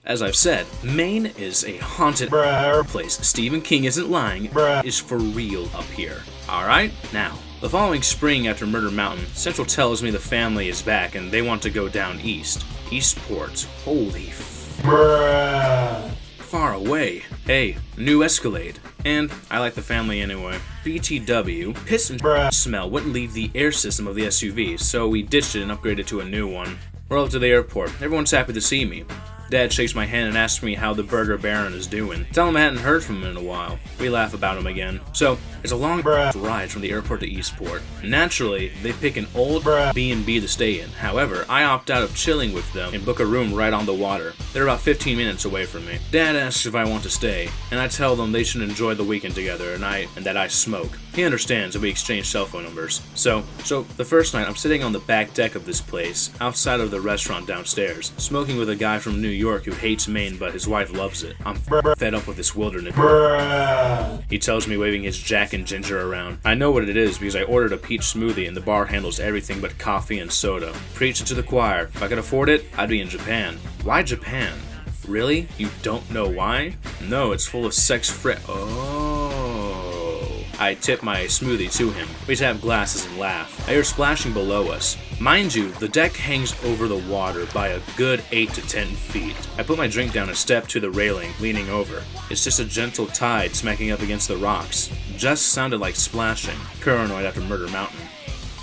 As I've said, Maine is a haunted place. Stephen King isn't lying. It's for real up here. Alright? Now, the following spring after Murder Mountain, Central tells me the family is back and they want to go down east. Eastport. Holy far away. Hey, new Escalade. And I like the family anyway. BTW, piss and smell wouldn't leave the air system of the SUV, so we ditched it and upgraded to a new one. We're up to the airport. Everyone's happy to see me. Dad shakes my hand and asks me how the Burger Baron is doing. Tell him I hadn't heard from him in a while. We laugh about him again. So, it's a long ride from the airport to Eastport. Naturally, they pick an old B&B to stay in. However, I opt out of chilling with them and book a room right on the water. They're about 15 minutes away from me. Dad asks if I want to stay, and I tell them they should enjoy the weekend together and that I smoke. He understands and we exchange cell phone numbers. So the first night I'm sitting on the back deck of this place, outside of the restaurant downstairs, smoking with a guy from New York who hates Maine but his wife loves it. I'm fed up with this wilderness. He tells me, waving his Jack and Ginger around. I know what it is because I ordered a peach smoothie and the bar handles everything but coffee and soda. Preach it to the choir. If I could afford it, I'd be in Japan. Why Japan? Really? You don't know why? No, it's full of I tip my smoothie to him. We tap glasses and laugh. I hear splashing below us. Mind you, the deck hangs over the water by a good 8 to 10 feet. I put my drink down and step to the railing, leaning over. It's just a gentle tide smacking up against the rocks. Just sounded like splashing. Paranoid after Murder Mountain.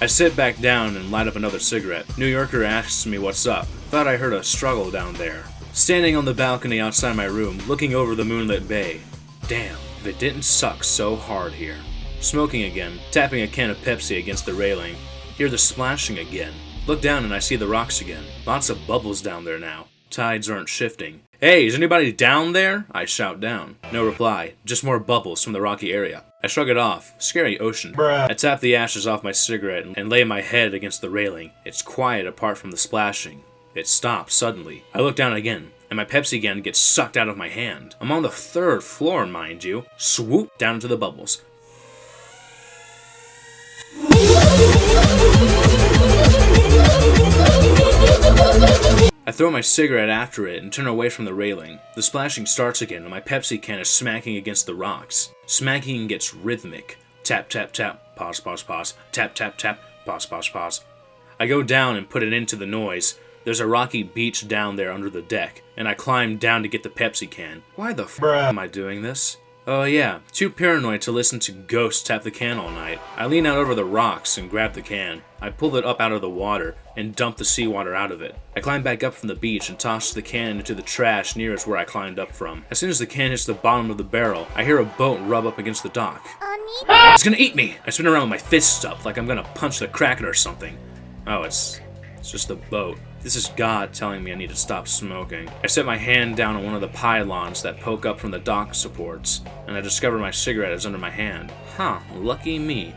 I sit back down and light up another cigarette. New Yorker asks me what's up. Thought I heard a struggle down there. Standing on the balcony outside my room, looking over the moonlit bay. Damn. If it didn't suck so hard here. Smoking again, tapping a can of Pepsi against the railing. Hear the splashing again. Look down and I see the rocks again. Lots of bubbles down there now. Tides aren't shifting. Hey, is anybody down there? I shout down. No reply, just more bubbles from the rocky area. I shrug it off. Scary ocean. I tap the ashes off my cigarette and lay my head against the railing. It's quiet apart from the splashing. It stops suddenly. I look down again. And my Pepsi can gets sucked out of my hand. I'm on the 3rd floor, mind you. Swoop down into the bubbles. I throw my cigarette after it and turn away from the railing. The splashing starts again and my Pepsi can is smacking against the rocks. Smacking gets rhythmic. Tap, tap, tap. Pause, pause, pause. Tap, tap, tap. Pause, pause, pause. I go down and put it into the noise. There's a rocky beach down there under the deck, and I climb down to get the Pepsi can. Why the am I doing this? Oh yeah, too paranoid to listen to ghosts tap the can all night. I lean out over the rocks and grab the can. I pull it up out of the water and dump the seawater out of it. I climb back up from the beach and toss the can into the trash nearest where I climbed up from. As soon as the can hits the bottom of the barrel, I hear a boat rub up against the dock. It's gonna eat me! I spin around with my fists up like I'm gonna punch the kraken or something. Oh, it's just the boat. This is God telling me I need to stop smoking. I set my hand down on one of the pylons that poke up from the dock supports, and I discover my cigarette is under my hand. Huh, lucky me.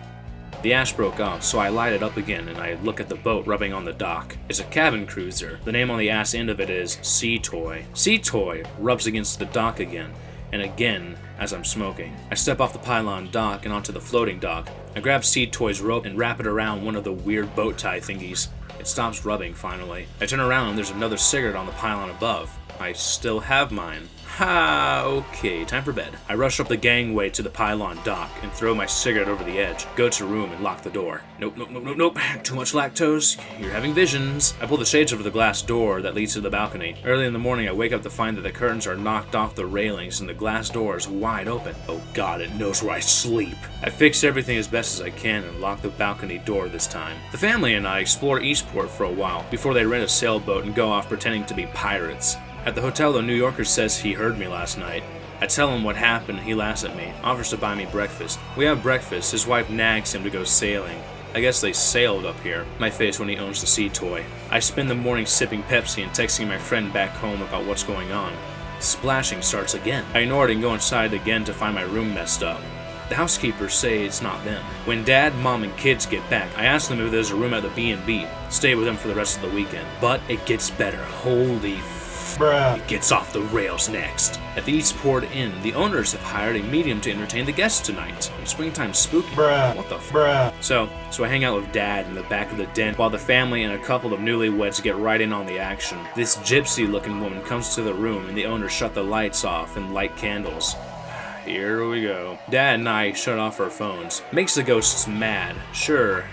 The ash broke off, so I light it up again and I look at the boat rubbing on the dock. It's a cabin cruiser. The name on the ass end of it is Sea Toy. Sea Toy rubs against the dock again, and again as I'm smoking. I step off the pylon dock and onto the floating dock. I grab Sea Toy's rope and wrap it around one of the weird boat tie thingies. It stops rubbing finally. I turn around and there's another cigarette on the pylon above. I still have mine. Ha, okay, time for bed. I rush up the gangway to the pylon dock and throw my cigarette over the edge, go to room and lock the door. Nope. Too much lactose. You're having visions. I pull the shades over the glass door that leads to the balcony. Early in the morning, I wake up to find that the curtains are knocked off the railings and the glass door is wide open. Oh God, it knows where I sleep. I fix everything as best as I can and lock the balcony door this time. The family and I explore Eastport for a while before they rent a sailboat and go off pretending to be pirates. At the hotel, the New Yorker says he heard me last night. I tell him what happened, he laughs at me, offers to buy me breakfast. We have breakfast, his wife nags him to go sailing. I guess they sailed up here. My face when he owns the Sea Toy. I spend the morning sipping Pepsi and texting my friend back home about what's going on. Splashing starts again. I ignore it and go inside again to find my room messed up. The housekeepers say it's not them. When Dad, Mom, and kids get back, I ask them if there's a room at the B&B. Stay with them for the rest of the weekend. But it gets better. Holy It gets off the rails next. At the Eastport Inn, the owners have hired a medium to entertain the guests tonight. Springtime's spooky. What the f? So I hang out with Dad in the back of the den while the family and a couple of newlyweds get right in on the action. This gypsy-looking woman comes to the room and the owners shut the lights off and light candles. Here we go. Dad and I shut off our phones. Makes the ghosts mad. Sure.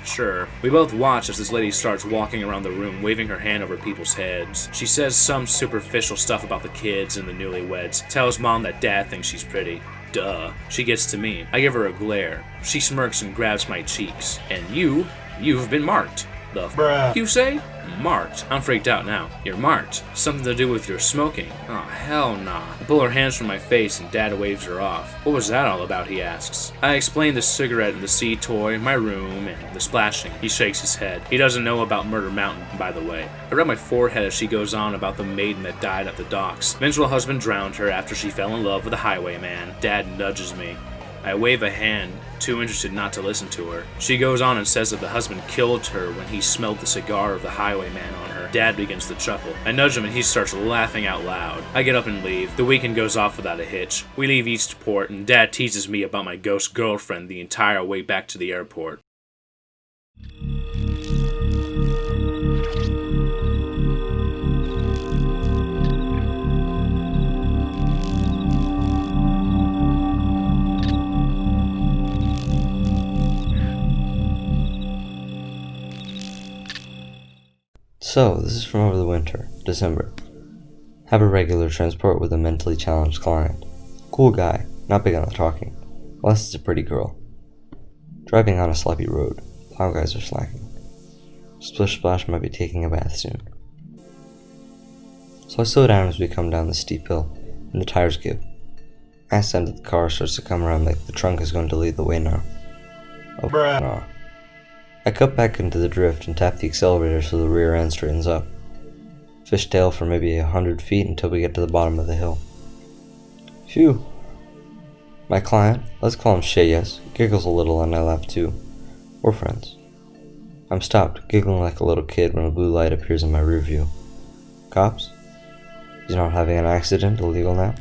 We both watch as this lady starts walking around the room, waving her hand over people's heads. She says some superficial stuff about the kids and the newlyweds. Tells Mom that Dad thinks she's pretty. Duh. She gets to me. I give her a glare. She smirks and grabs my cheeks. And you've been marked. The f*** you say? Marked. I'm freaked out now. You're marked. Something to do with your smoking. Oh, hell nah. I pull her hands from my face and Dad waves her off. What was that all about, he asks. I explain the cigarette and the sea toy, my room, and the splashing. He shakes his head. He doesn't know about Murder Mountain, by the way. I rub my forehead as she goes on about the maiden that died at the docks. Men's husband drowned her after she fell in love with a highwayman. Dad nudges me. I wave a hand, too interested not to listen to her. She goes on and says that the husband killed her when he smelled the cigar of the highwayman on her. Dad begins to chuckle. I nudge him and he starts laughing out loud. I get up and leave. The weekend goes off without a hitch. We leave Eastport and Dad teases me about my ghost girlfriend the entire way back to the airport. So, this is from over the winter, December. Have a regular transport with a mentally challenged client. Cool guy, not big on the talking, unless it's a pretty girl. Driving on a sloppy road, plow guys are slacking. Splish Splash might be taking a bath soon. So I slow down as we come down the steep hill, and the tires give. I ascend that the car starts to come around like the trunk is going to lead the way now. Oh, no. I cut back into the drift and tap the accelerator so the rear end straightens up. Fishtail for maybe 100 feet until we get to the bottom of the hill. Phew. My client, let's call him Shyeyes, giggles a little and I laugh too. We're friends. I'm stopped, giggling like a little kid when a blue light appears in my rear view. Cops? He's not having an accident, illegal now?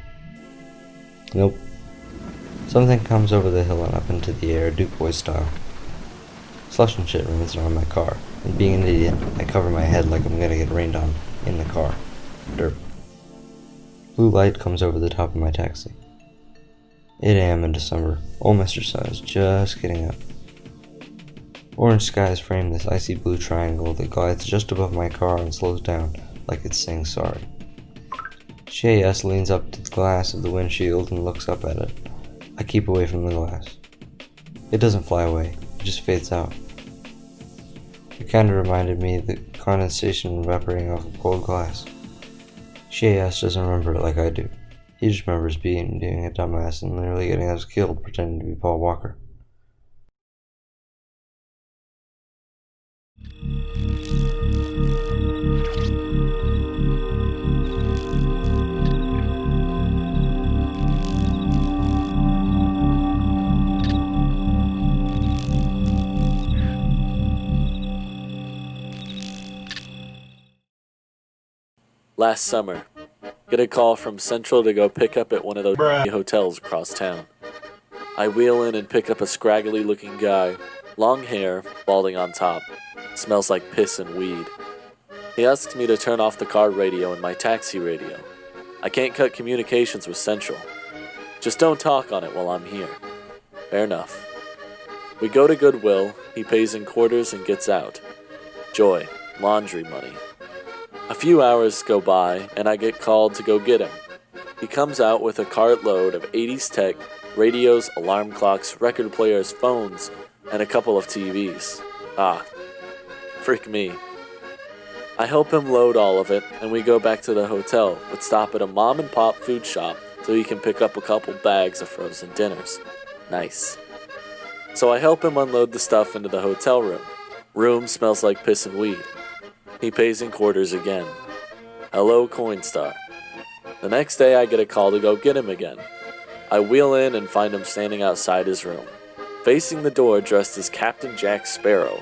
Nope. Something comes over the hill and up into the air, Duke Boy style. Slush and shit rains around my car, and being an idiot, I cover my head like I'm gonna get rained on in the car. Derp. Blue light comes over the top of my taxi. 8 a.m. in December. Old Mr. Sun is just getting up. Orange skies frame this icy blue triangle that glides just above my car and slows down like it's saying sorry. Shyeyes leans up to the glass of the windshield and looks up at it. I keep away from the glass. It doesn't fly away, it just fades out. It kinda reminded me of the condensation evaporating off of cold glass. Shyeyes doesn't remember it like I do. He just remembers being a dumbass and literally getting us killed pretending to be Paul Walker. Last summer, get a call from Central to go pick up at one of those hotels across town. I wheel in and pick up a scraggly looking guy, long hair, balding on top, smells like piss and weed. He asks me to turn off the car radio and my taxi radio. I can't cut communications with Central. Just don't talk on it while I'm here. Fair enough. We go to Goodwill, he pays in quarters and gets out. Joy, laundry money. A few hours go by, and I get called to go get him. He comes out with a cartload of 80s tech, radios, alarm clocks, record players, phones, and a couple of TVs. Ah, freak me. I help him load all of it, and we go back to the hotel, but stop at a mom-and-pop food shop so he can pick up a couple bags of frozen dinners. Nice. So I help him unload the stuff into the hotel room. Room smells like piss and weed. He pays in quarters again. Hello, Coinstar. The next day I get a call to go get him again. I wheel in and find him standing outside his room, facing the door dressed as Captain Jack Sparrow,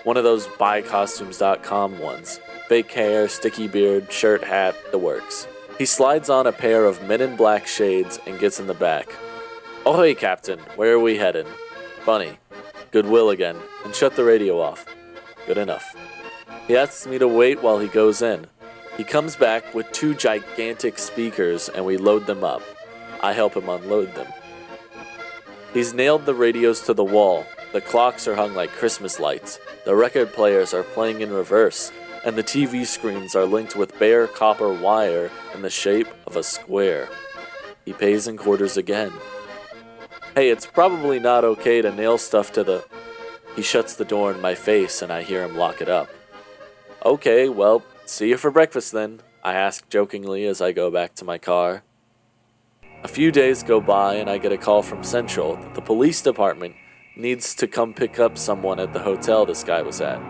one of those buycostumes.com ones. Fake hair, sticky beard, shirt, hat, the works. He slides on a pair of men in black shades and gets in the back. "Ahoy, Captain, where are we heading?" Funny. Goodwill again, and shut the radio off. Good enough. He asks me to wait while he goes in. He comes back with 2 gigantic speakers and we load them up. I help him unload them. He's nailed the radios to the wall. The clocks are hung like Christmas lights. The record players are playing in reverse, and the TV screens are linked with bare copper wire in the shape of a square. He pays in quarters again. "Hey, it's probably not okay to nail stuff to the..." He shuts the door in my face and I hear him lock it up. "Okay, well, see you for breakfast then," I ask jokingly as I go back to my car. A few days go by and I get a call from Central that the police department needs to come pick up someone at the hotel this guy was at.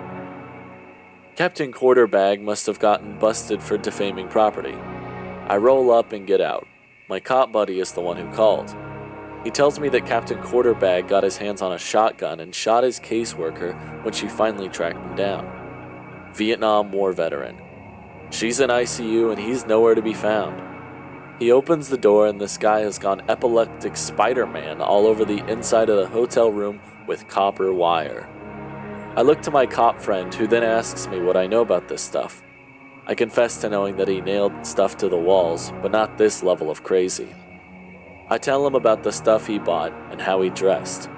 Captain Quarterbag must have gotten busted for defaming property. I roll up and get out. My cop buddy is the one who called. He tells me that Captain Quarterbag got his hands on a shotgun and shot his caseworker when she finally tracked him down. Vietnam War veteran. She's in ICU and he's nowhere to be found. He opens the door and this guy has gone epileptic Spider-Man all over the inside of the hotel room with copper wire. I look to my cop friend who then asks me what I know about this stuff. I confess to knowing that he nailed stuff to the walls, but not this level of crazy. I tell him about the stuff he bought and how he dressed.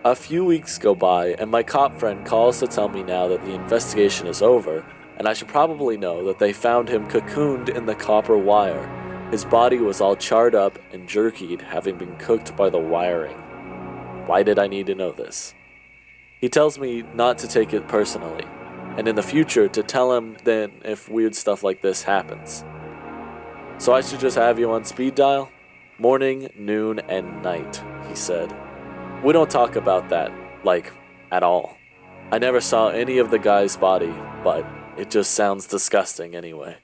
A few weeks go by and my cop friend calls to tell me now that the investigation is over and I should probably know that they found him cocooned in the copper wire. His body was all charred up and jerkied, having been cooked by the wiring. Why did I need to know this? He tells me not to take it personally, and in the future to tell him then if weird stuff like this happens. So I should just have you on speed dial? Morning, noon, and night, he said. We don't talk about that, at all. I never saw any of the guy's body, but it just sounds disgusting anyway.